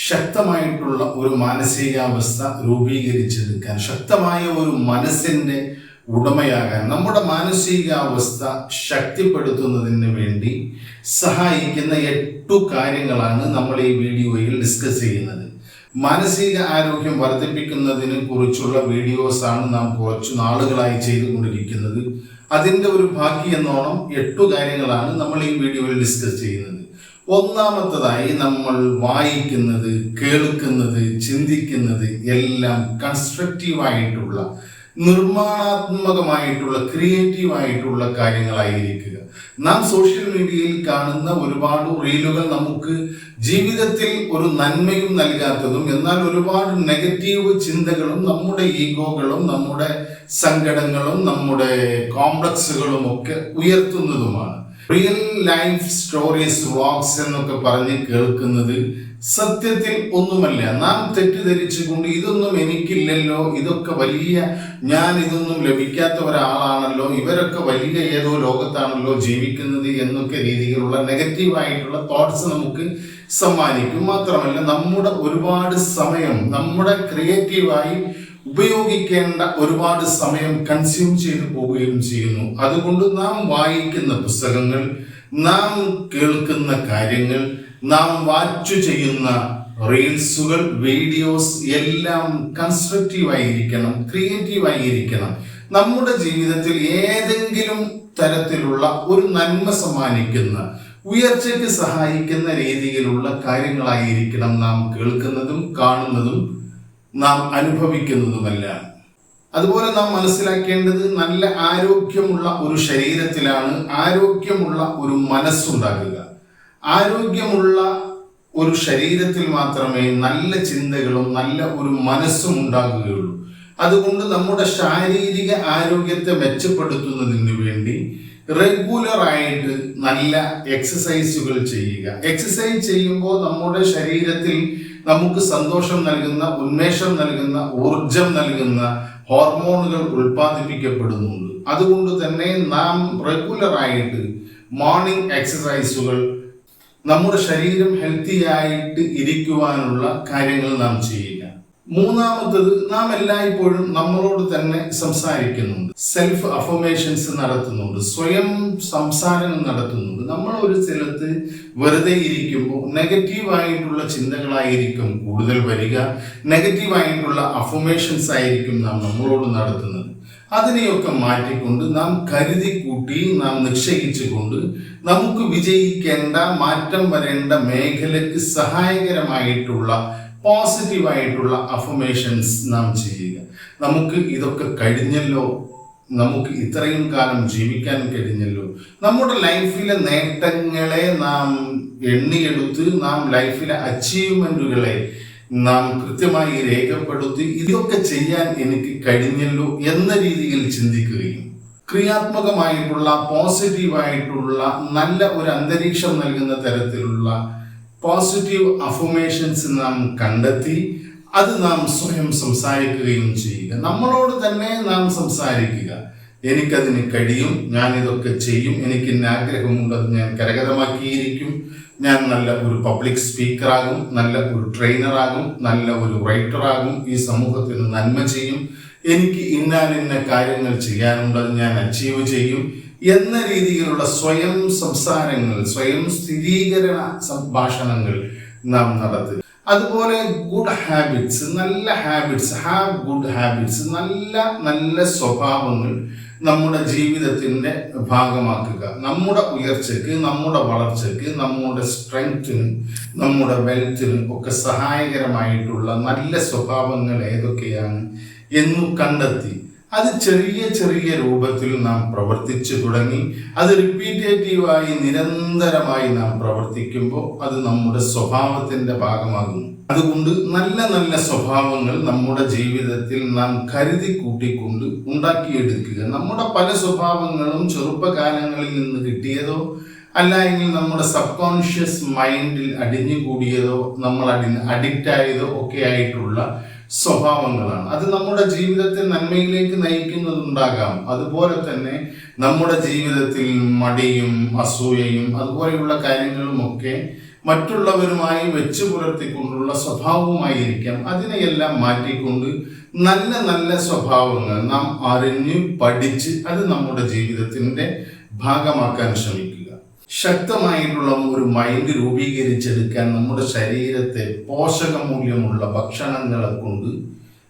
ശക്തമായിട്ടുള്ള ഒരു മാനസികാവസ്ഥ രൂപീകരിച്ചെടുക്കാൻ, ശക്തമായ ഒരു മനസ്സിന്റെ ഉടമയാകാൻ, നമ്മുടെ മാനസികാവസ്ഥ ശക്തിപ്പെടുത്തുന്നതിന് വേണ്ടി സഹായിക്കുന്ന 8 കാര്യങ്ങളാണ് നമ്മൾ ഈ വീഡിയോയിൽ ഡിസ്കസ് ചെയ്യുന്നത്. മാനസിക ആരോഗ്യം വർദ്ധിപ്പിക്കുന്നതിനെ കുറിച്ചുള്ള വീഡിയോസാണ് നാം കുറച്ചു നാളുകളായി ചെയ്തുകൊണ്ടിരിക്കുന്നത്. അതിൻ്റെ ഒരു ബാക്കി എന്നോണം 8 കാര്യങ്ങളാണ് നമ്മൾ ഈ വീഡിയോയിൽ ഡിസ്കസ് ചെയ്യുന്നത്. ഒന്നാമത്തതായി, നമ്മൾ വായിക്കുന്നത്, കേൾക്കുന്നത്, ചിന്തിക്കുന്നത് എല്ലാം കൺസ്ട്രക്റ്റീവായിട്ടുള്ള, നിർമ്മാണാത്മകമായിട്ടുള്ള, ക്രിയേറ്റീവായിട്ടുള്ള കാര്യങ്ങളായിരിക്കുക. നാം സോഷ്യൽ മീഡിയയിൽ കാണുന്ന ഒരുപാട് റീലുകൾ നമുക്ക് ജീവിതത്തിൽ ഒരു നന്മയും നൽകാത്തതും, എന്നാൽ ഒരുപാട് നെഗറ്റീവ് ചിന്തകളും നമ്മുടെ ഈഗോകളും നമ്മുടെ സങ്കടങ്ങളും നമ്മുടെ കോംപ്ലക്സുകളും ഒക്കെ ഉയർത്തുന്നതുമാണ്. റിയൽ ലൈഫ് സ്റ്റോറീസ്, വ്ളോഗ്സ് എന്നൊക്കെ പറഞ്ഞ് കേൾക്കുന്നത് സത്യത്തിൽ ഒന്നുമല്ല. നാം തെറ്റിദ്ധരിച്ചുകൊണ്ട് ഇതൊന്നും എനിക്കില്ലല്ലോ, ഇതൊക്കെ വലിയ, ഞാൻ ഇതൊന്നും ലഭിക്കാത്ത ഒരാളാണല്ലോ, ഇവരൊക്കെ വലിയ ഏതോ ലോകത്താണല്ലോ ജീവിക്കുന്നത് എന്നൊക്കെ രീതിയിലുള്ള നെഗറ്റീവായിട്ടുള്ള തോട്ട്സ് നമുക്ക് സമ്മാനിക്കും. മാത്രമല്ല, നമ്മുടെ ഒരുപാട് സമയം, നമ്മുടെ ക്രിയേറ്റീവായി ഉപയോഗിക്കേണ്ട ഒരുപാട് സമയം കൺസ്യൂം ചെയ്തു പോവുകയും ചെയ്യുന്നു. അതുകൊണ്ട് നാം വായിക്കുന്ന പുസ്തകങ്ങൾ, നാം കേൾക്കുന്ന കാര്യങ്ങൾ, നാം വാച്ച് ചെയ്യുന്ന റീൽസുകൾ, വീഡിയോസ് എല്ലാം കൺസ്ട്രക്റ്റീവായിരിക്കണം, ക്രിയേറ്റീവായിരിക്കണം. നമ്മുടെ ജീവിതത്തിൽ ഏതെങ്കിലും തരത്തിലുള്ള ഒരു നന്മ സമ്മാനിക്കുന്ന, ഉയർച്ചയ്ക്ക് സഹായിക്കുന്ന രീതിയിലുള്ള കാര്യങ്ങളായിരിക്കണം നാം കേൾക്കുന്നതും കാണുന്നതും നാം അനുഭവിക്കുന്നതുമെല്ലാം. അതുപോലെ നാം മനസ്സിലാക്കേണ്ടത്, നല്ല ആരോഗ്യമുള്ള ഒരു ശരീരത്തിലാണ് ആരോഗ്യമുള്ള ഒരു മനസ്സുണ്ടാകുക. ആരോഗ്യമുള്ള ഒരു ശരീരത്തിൽ മാത്രമേ നല്ല ചിന്തകളും നല്ല ഒരു മനസ്സും ഉണ്ടാകുകയുള്ളൂ. അതുകൊണ്ട് നമ്മുടെ ശാരീരിക ആരോഗ്യത്തെ മെച്ചപ്പെടുത്തുന്നതിന് വേണ്ടി റെഗുലറായിട്ട് നല്ല എക്സസൈസുകൾ ചെയ്യുക. എക്സസൈസ് ചെയ്യുമ്പോൾ നമ്മുടെ ശരീരത്തിൽ നമുക്ക് സന്തോഷം നൽകുന്ന, ഉന്മേഷം നൽകുന്ന, ഊർജം നൽകുന്ന ഹോർമോണുകൾ ഉൽപ്പാദിപ്പിക്കപ്പെടുന്നുണ്ട്. അതുകൊണ്ട് തന്നെ നാം റെഗുലറായിട്ട് മോർണിംഗ് എക്സസൈസുകൾ, നമ്മുടെ ശരീരം ഹെൽത്തി ആയിട്ട് ഇരിക്കുവാനുള്ള കാര്യങ്ങൾ നാം ചെയ്യുക. മൂന്നാമത്തത്, നാം എല്ലായ്പ്പോഴും നമ്മളോട് തന്നെ സംസാരിക്കുന്നുണ്ട്, സെൽഫ് അഫർമേഷൻസ് നടത്തുന്നുണ്ട്, സ്വയം സംസാരങ്ങൾ നടത്തുന്നുണ്ട്. നമ്മൾ ഒരു സ്ഥലത്ത് വെറുതെ ഇരിക്കുമ്പോൾ നെഗറ്റീവായിട്ടുള്ള ചിന്തകളായിരിക്കും കൂടുതൽ വരിക, നെഗറ്റീവായിട്ടുള്ള അഫർമേഷൻസ് ആയിരിക്കും നാം നമ്മളോട് നടത്തുന്നത്. അതിനെയൊക്കെ മാറ്റിക്കൊണ്ട് നാം കരുതി കൂട്ടി, നാം നിശ്ചയിച്ചുകൊണ്ട് നമുക്ക് വിജയിക്കേണ്ട, മാറ്റം വരേണ്ട മേഖലയ്ക്ക് സഹായകരമായിട്ടുള്ള പോസിറ്റീവായിട്ടുള്ള അഫർമേഷൻസ് നാം ചെയ്യുക. നമുക്ക് ഇതൊക്കെ കഴിഞ്ഞല്ലോ, നമുക്ക് ഇത്രയും കാലം ജീവിക്കാൻ കഴിഞ്ഞല്ലോ, നമ്മുടെ ലൈഫിലെ നേട്ടങ്ങളെ നാം എണ്ണിയെടുത്ത്, നാം ലൈഫിലെ അച്ചീവ്മെന്റുകളെ നാം കൃത്യമായി രേഖപ്പെടുത്തി, ഇതൊക്കെ ചെയ്യാൻ എനിക്ക് കഴിഞ്ഞല്ലോ എന്ന രീതിയിൽ ചിന്തിക്കുകയും ക്രിയാത്മകമായിട്ടുള്ള, പോസിറ്റീവായിട്ടുള്ള, നല്ല ഒരു അന്തരീക്ഷം നൽകുന്ന തരത്തിലുള്ള പോസിറ്റീവ് അഫർമേഷൻസ് നാം കണ്ടെത്തി അത് നാം സ്വയം സംസാരിക്കുകയും ചെയ്യുക. നമ്മളോട് തന്നെ നാം സംസാരിക്കുക. എനിക്കതിന് കഴിയും, ഞാൻ ഇതൊക്കെ ചെയ്യും, എനിക്ക് ഇന്ന ആഗ്രഹമുണ്ട്, അത് ഞാൻ കരഗതമാക്കിയിരിക്കും, ഞാൻ നല്ല ഒരു പബ്ലിക് സ്പീക്കറാകും, നല്ല ഒരു ട്രെയിനറാകും, നല്ല ഒരു റൈറ്ററാകും, ഈ സമൂഹത്തിന് നന്മ ചെയ്യും, എനിക്ക് ഇന്ന കാര്യങ്ങൾ ചെയ്യാനുണ്ട്, അത് ഞാൻ അച്ചീവ് ചെയ്യും എന്ന രീതിയിലുള്ള സ്വയം സംസാരങ്ങൾ, സ്വയം സ്ഥിരീകരണ സംഭാഷണങ്ങൾ നാം നടത്തുക. അതുപോലെ ഗുഡ് ഹാബിറ്റ്സ്, നല്ല ഹാബിറ്റ്സ്, ഹാവ് ഗുഡ് ഹാബിറ്റ്സ്, നല്ല സ്വഭാവങ്ങൾ നമ്മുടെ ജീവിതത്തിൻ്റെ ഭാഗമാക്കുക. നമ്മുടെ ഉയർച്ചയ്ക്ക്, നമ്മുടെ വളർച്ചയ്ക്ക്, നമ്മുടെ സ്ട്രെങ്തിന്, നമ്മുടെ വെൽത്തിന് ഒക്കെ സഹായകരമായിട്ടുള്ള നല്ല സ്വഭാവങ്ങൾ ഏതൊക്കെയാണ് എന്നു കണ്ടെത്തി അത് ചെറിയ ചെറിയ രൂപത്തിൽ നാം പ്രവർത്തിച്ചു തുടങ്ങി. അത് റിപ്പീറ്റേറ്റീവായി നിരന്തരമായി നാം പ്രവർത്തിക്കുമ്പോൾ അത് നമ്മുടെ സ്വഭാവത്തിൻ്റെ ഭാഗമാകുന്നു. അതുകൊണ്ട് നല്ല സ്വഭാവങ്ങൾ നമ്മുടെ ജീവിതത്തിൽ നാം കരുതി കൂട്ടിക്കൊണ്ട് ഉണ്ടാക്കിയെടുക്കുക. നമ്മുടെ പല സ്വഭാവങ്ങളും ചെറുപ്പകാലങ്ങളിൽ നിന്ന് കിട്ടിയതോ അല്ല എങ്കിൽ നമ്മുടെ സബ് കോൺഷ്യസ് മൈൻഡിൽ അടിഞ്ഞുകൂടിയതോ നമ്മൾ അഡിക്റ്റ് ആയതോ ഒക്കെ ആയിട്ടുള്ള സ്വഭാവങ്ങളാണ്. അത് നമ്മുടെ ജീവിതത്തെ നന്മയിലേക്ക് നയിക്കുന്നതുണ്ടാകാം. അതുപോലെ തന്നെ നമ്മുടെ ജീവിതത്തിൽ മടിയും അസൂയയും അതുപോലെയുള്ള കാര്യങ്ങളുമൊക്കെ മറ്റുള്ളവരുമായി വെച്ച് പുലർത്തിക്കൊണ്ടുള്ള സ്വഭാവവുമായിരിക്കാം. അതിനെയെല്ലാം മാറ്റിക്കൊണ്ട് നല്ല നല്ല സ്വഭാവങ്ങൾ നാം അറിഞ്ഞ് പഠിച്ച് അത് നമ്മുടെ ജീവിതത്തിന്റെ ഭാഗമാക്കാൻ ശ്രമിക്കുക. ശക്തമായിട്ടുള്ള ഒരു മൈൻഡ് രൂപീകരിച്ചെടുക്കാൻ നമ്മുടെ ശരീരത്തെ പോഷകമൂല്യമുള്ള ഭക്ഷണങ്ങളെ കൊണ്ട്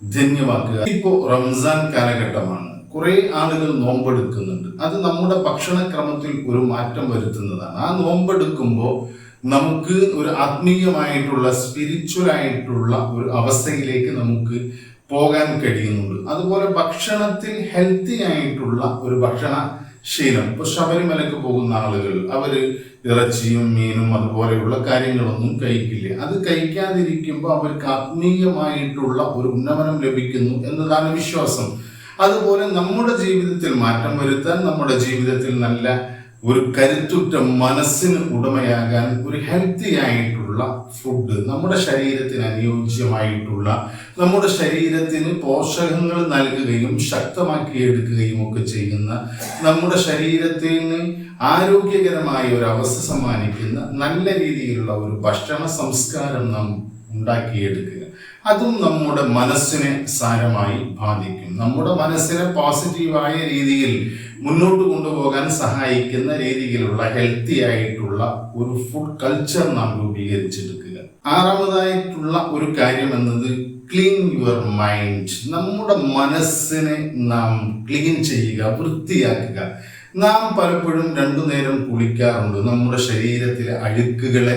ധന്യമാക്കുക. ഇപ്പോൾ റംസാൻ കാലഘട്ടമാണ്. കുറെ ആളുകൾ നോമ്പെടുക്കുന്നുണ്ട്. അത് നമ്മുടെ ഭക്ഷണക്രമത്തിൽ ഒരു മാറ്റം വരുത്തുന്നതാണ്. ആ നോമ്പെടുക്കുമ്പോൾ നമുക്ക് ഒരു ആത്മീയമായിട്ടുള്ള സ്പിരിച്വൽ ആയിട്ടുള്ള ഒരു അവസ്ഥയിലേക്ക് നമുക്ക് പോകാൻ കഴിയുന്നുണ്ട്. അതുപോലെ ഭക്ഷണത്തിൽ ഹെൽത്തി ആയിട്ടുള്ള ഒരു ഭക്ഷണ ശീലം. ഇപ്പൊ ശബരിമലക്ക് പോകുന്ന ആളുകൾ അവര് ഇറച്ചിയും മീനും അതുപോലെയുള്ള കാര്യങ്ങളൊന്നും കഴിക്കില്ല. അത് കഴിക്കാതിരിക്കുമ്പോൾ അവർക്ക് ആത്മീയമായിട്ടുള്ള ഒരു ഉന്നമനം ലഭിക്കുന്നു എന്നതാണ് വിശ്വാസം. അതുപോലെ നമ്മുടെ ജീവിതത്തിൽ മാറ്റം വരുത്താൻ, നമ്മുടെ ജീവിതത്തിൽ നല്ല ഒരു കരുത്തുറ്റ മനസ്സിന് ഉടമയാകാൻ ഒരു ഹെൽത്തി ആയിട്ടുള്ള ഫുഡ്, നമ്മുടെ ശരീരത്തിന് അനുയോജ്യമായിട്ടുള്ള, നമ്മുടെ ശരീരത്തിന് പോഷകങ്ങൾ നൽകുകയും ശക്തമാക്കിയെടുക്കുകയും ഒക്കെ ചെയ്യുന്ന, നമ്മുടെ ശരീരത്തിന് ആരോഗ്യകരമായ ഒരു അവസ്ഥ സമ്മാനിക്കുന്ന നല്ല രീതിയിലുള്ള ഒരു ഭക്ഷണ സംസ്കാരം നാം ഉണ്ടാക്കിയെടുക്കുക. അതും നമ്മുടെ മനസ്സിനെ സാരമായി ബാധിക്കും. നമ്മുടെ മനസ്സിനെ പോസിറ്റീവായ രീതിയിൽ മുന്നോട്ട് കൊണ്ടുപോകാൻ സഹായിക്കുന്ന രീതിയിലുള്ള ഹെൽത്തി ആയിട്ടുള്ള ഒരു ഫുഡ് കൾച്ചർ നാം രൂപീകരിച്ചെടുക്കുക. ആറാമതായിട്ടുള്ള ഒരു കാര്യം എന്നത് ക്ലീൻ യുവർ മൈൻഡ്. നമ്മുടെ മനസ്സിനെ നാം ക്ലീൻ ചെയ്യുക, വൃത്തിയാക്കുക. നാം പലപ്പോഴും രണ്ടു നേരം കുളിക്കാറുണ്ട് നമ്മുടെ ശരീരത്തിലെ അഴുക്കുകളെ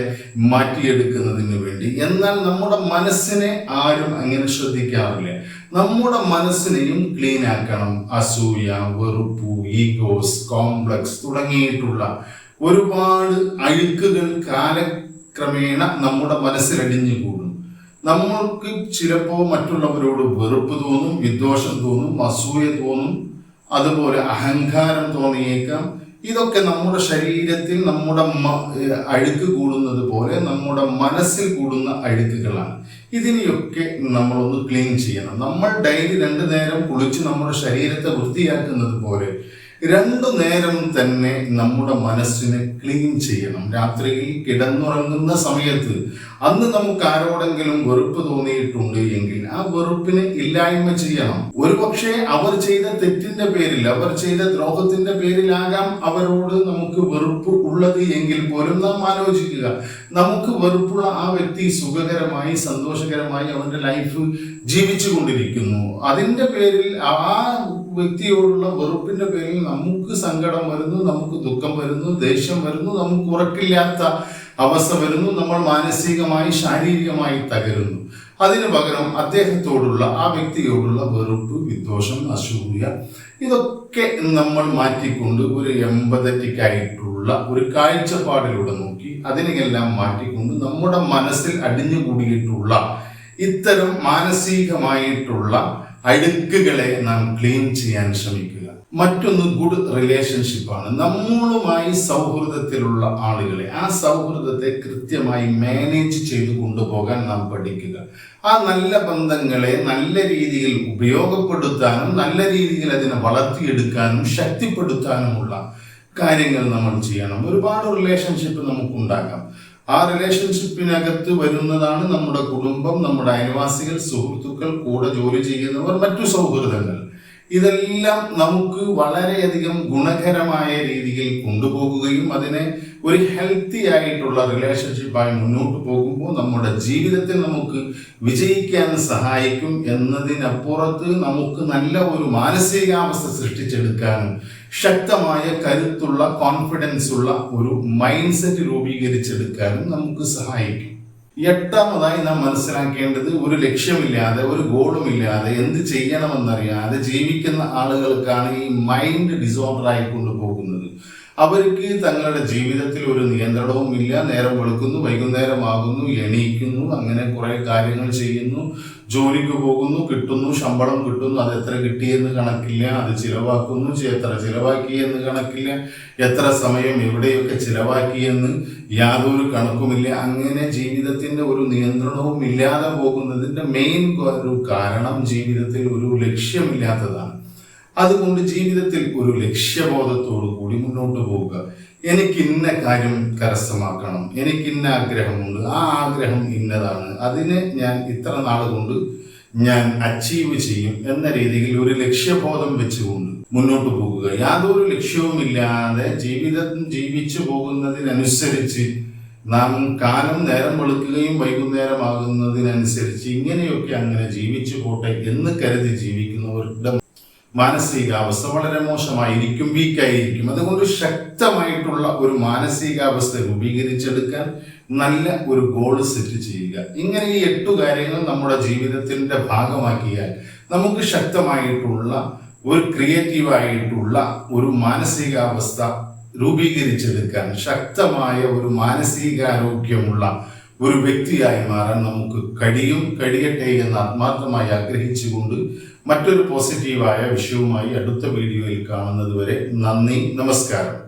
മാറ്റിയെടുക്കുന്നതിന് വേണ്ടി. എന്നാൽ നമ്മുടെ മനസ്സിനെ ആരും അങ്ങനെ ശ്രദ്ധിക്കാറില്ല. നമ്മുടെ മനസ്സിനെയും ക്ലീൻ ആക്കണം. അസൂയ, വെറുപ്പ്, ഈഗോസ്, കോംപ്ലക്സ് തുടങ്ങിയിട്ടുള്ള ഒരുപാട് അഴുക്കുകൾ കാലക്രമേണ നമ്മുടെ മനസ്സിൽ അടിഞ്ഞുകൂടും. നമ്മൾക്ക് ചിലപ്പോൾ മറ്റുള്ളവരോട് വെറുപ്പ് തോന്നും, വിദ്വേഷം തോന്നും, അസൂയ തോന്നും, അതുപോലെ അഹങ്കാരം തോന്നിയേക്കാം. ഇതൊക്കെ നമ്മുടെ ശരീരത്തിൽ നമ്മുടെ അഴുക്ക് കൂടുന്നത് പോലെ നമ്മുടെ മനസ്സിൽ കൂടുന്ന അഴുക്കുകളാണ്. ഇതിനെയൊക്കെ നമ്മളൊന്ന് ക്ലീൻ ചെയ്യണം. നമ്മൾ ഡെയിലി 2 നേരം കുളിച്ച് നമ്മുടെ ശരീരത്തെ വൃത്തിയാക്കുന്നത് പോലെ 2 നേരം തന്നെ നമ്മുടെ മനസ്സിനെ ക്ലീൻ ചെയ്യണം. രാത്രിയിൽ കിടന്നുറങ്ങുന്ന സമയത്ത് അന്ന് നമുക്ക് ആരോടെങ്കിലും വെറുപ്പ് തോന്നിയിട്ടുണ്ട് എങ്കിൽ ആ വെറുപ്പിനെ ഇല്ലായ്മ ചെയ്യണം. ഒരുപക്ഷെ അവർ ചെയ്ത തെറ്റിന്റെ പേരിൽ, അവർ ചെയ്ത ദ്രോഹത്തിന്റെ പേരിലാകാം അവരോട് നമുക്ക് വെറുപ്പ് ഉള്ളത് എങ്കിൽ പോലും നാം ആലോചിക്കുക, നമുക്ക് വെറുപ്പുള്ള ആ വ്യക്തി സുഖകരമായി സന്തോഷകരമായി അവന്റെ ലൈഫ് ജീവിച്ചു കൊണ്ടിരിക്കുന്നു. അതിന്റെ പേരിൽ ആ വ്യക്തിയോടുള്ള വെറുപ്പിന്റെ പേരിൽ നമുക്ക് സങ്കടം വരുന്നു, നമുക്ക് ദുഃഖം വരുന്നു, ദേഷ്യം വരുന്നു, നമുക്ക് ഉറക്കില്ലാത്ത അവസ്ഥ വരുന്നു, നമ്മൾ മാനസികമായി ശാരീരികമായി തകരുന്നു. അതിനു പകരം അദ്ദേഹത്തോടുള്ള, ആ വ്യക്തിയോടുള്ള വെറുപ്പ്, വിദ്വേഷം, അസൂയ ഇതൊക്കെ നമ്മൾ മാറ്റിക്കൊണ്ട് ഒരു എമ്പതറ്റിക് ആയിട്ടുള്ള ഒരു കാഴ്ചപ്പാടിലൂടെ നോക്കി അതിനെല്ലാം മാറ്റിക്കൊണ്ട് നമ്മുടെ മനസ്സിൽ അടിഞ്ഞുകൂടിയിട്ടുള്ള ഇത്തരം മാനസികമായിട്ടുള്ള അഴുക്കുകളെ നാം ക്ലീൻ ചെയ്യാൻ ശ്രമിക്കുക. മറ്റൊന്ന് ഗുഡ് റിലേഷൻഷിപ്പാണ്. നമ്മളുമായി സൗഹൃദത്തിലുള്ള ആളുകളെ, ആ സൗഹൃദത്തെ കൃത്യമായി മാനേജ് ചെയ്ത് കൊണ്ടുപോകാൻ നാം പഠിക്കുക. ആ നല്ല ബന്ധങ്ങളെ നല്ല രീതിയിൽ ഉപയോഗപ്പെടുത്താനും നല്ല രീതിയിൽ അതിനെ വളർത്തിയെടുക്കാനും ശക്തിപ്പെടുത്താനുമുള്ള കാര്യങ്ങൾ നമ്മൾ ചെയ്യണം. ഒരുപാട് റിലേഷൻഷിപ്പ് നമുക്കുണ്ടാകാം. ആ റിലേഷൻഷിപ്പിനകത്ത് വരുന്നതാണ് നമ്മുടെ കുടുംബം, നമ്മുടെ അയൽവാസികൾ, സുഹൃത്തുക്കൾ, കൂടെ ജോലി ചെയ്യുന്നവർ, മറ്റു സൗഹൃദങ്ങൾ. ഇതെല്ലാം നമുക്ക് വളരെയധികം ഗുണകരമായ രീതിയിൽ കൊണ്ടുപോകുകയും അതിനെ ഒരു ഹെൽത്തി ആയിട്ടുള്ള റിലേഷൻഷിപ്പായി മുന്നോട്ട് പോകുമ്പോൾ നമ്മുടെ ജീവിതത്തിൽ നമുക്ക് വിജയിക്കാൻ സഹായിക്കും എന്നതിനപ്പുറത്ത് നമുക്ക് നല്ല ഒരു മാനസികാവസ്ഥ സൃഷ്ടിച്ചെടുക്കാനും ശക്തമായ കരുത്തുള്ള കോൺഫിഡൻസ് ഉള്ള ഒരു മൈൻഡ് സെറ്റ് രൂപീകരിച്ചെടുക്കാനും നമുക്ക് സഹായിക്കും. 8ാമതായി നാം മനസ്സിലാക്കേണ്ടത്, ഒരു ലക്ഷ്യമില്ലാതെ ഒരു ഗോളുമില്ലാതെ എന്ത് ചെയ്യണമെന്നറിയാതെ ജീവിക്കുന്ന ആളുകൾക്കാണ് ഈ മൈൻഡ് ഡിസോർഡർ ആയിക്കൊണ്ട് പോകുന്നത്. അവർക്ക് തങ്ങളുടെ ജീവിതത്തിൽ ഒരു നിയന്ത്രണവും ഇല്ല. നേരം വെളുക്കുന്നു, വൈകുന്നേരമാകുന്നു, എണീക്കുന്നു, അങ്ങനെ കുറെ കാര്യങ്ങൾ ചെയ്യുന്നു, ജോലിക്ക് പോകുന്നു, കിട്ടുന്നു, ശമ്പളം കിട്ടുന്നു, അത് എത്ര കിട്ടിയെന്ന് കണക്കില്ല, അത് ചിലവാക്കുന്നു, എത്ര ചിലവാക്കിയെന്ന് കണക്കില്ല, എത്ര സമയം എവിടെയൊക്കെ ചിലവാക്കിയെന്ന് യാതൊരു കണക്കുമില്ല. അങ്ങനെ ജീവിതത്തിന്റെ ഒരു നിയന്ത്രണവും ഇല്ലാതെ പോകുന്നതിന്റെ മെയിൻ ഒരു കാരണം ജീവിതത്തിൽ ഒരു ലക്ഷ്യമില്ലാത്തതാണ്. അതുകൊണ്ട് ജീവിതത്തിൽ ഒരു ലക്ഷ്യബോധത്തോടു കൂടി മുന്നോട്ട് പോവുക. എനിക്ക് ഇന്ന കാര്യം കരസ്ഥമാക്കണം, എനിക്ക് ഇന്ന ആഗ്രഹമുണ്ട്, ആ ആഗ്രഹം ഇന്നതാണ്, അതിനെ ഞാൻ ഇത്ര നാൾ കൊണ്ട് ഞാൻ അച്ചീവ് ചെയ്യും എന്ന രീതിയിൽ ഒരു ലക്ഷ്യബോധം വെച്ചുകൊണ്ട് മുന്നോട്ട് പോകുക. യാതൊരു ലക്ഷ്യവുമില്ലാതെ ജീവിതം ജീവിച്ചു പോകുന്നതിനനുസരിച്ച് നാം കാലം നേരം വെളുക്കുകയും വൈകുന്നേരമാകുന്നതിനനുസരിച്ച് ഇങ്ങനെയൊക്കെ അങ്ങനെ ജീവിച്ചു പോട്ടെ എന്ന് കരുതി ജീവിക്കുന്നവരുടെ മാനസികാവസ്ഥ വളരെ മോശമായിരിക്കും, വീക്കായിരിക്കും. അതുകൊണ്ട് ശക്തമായിട്ടുള്ള ഒരു മാനസികാവസ്ഥ രൂപീകരിച്ചെടുക്കാൻ നല്ല ഒരു ഗോൾ സെറ്റ് ചെയ്യുക. ഇങ്ങനെ ഈ 8 കാര്യങ്ങൾ നമ്മുടെ ജീവിതത്തിന്റെ ഭാഗമാക്കിയാൽ നമുക്ക് ശക്തമായിട്ടുള്ള ഒരു ക്രിയേറ്റീവായിട്ടുള്ള ഒരു മാനസികാവസ്ഥ രൂപീകരിച്ചെടുക്കാൻ, ശക്തമായ ഒരു മാനസികാരോഗ്യമുള്ള ഒരു വ്യക്തിയായി മാറാൻ നമുക്ക് കഴിയട്ടെ എന്ന് ആത്മാർത്ഥമായി ആഗ്രഹിച്ചുകൊണ്ട് മറ്റൊരു പോസിറ്റീവായ വിഷയവുമായി അടുത്ത വീഡിയോയിൽ കാണുന്നത് വരെ നന്ദി, നമസ്കാരം.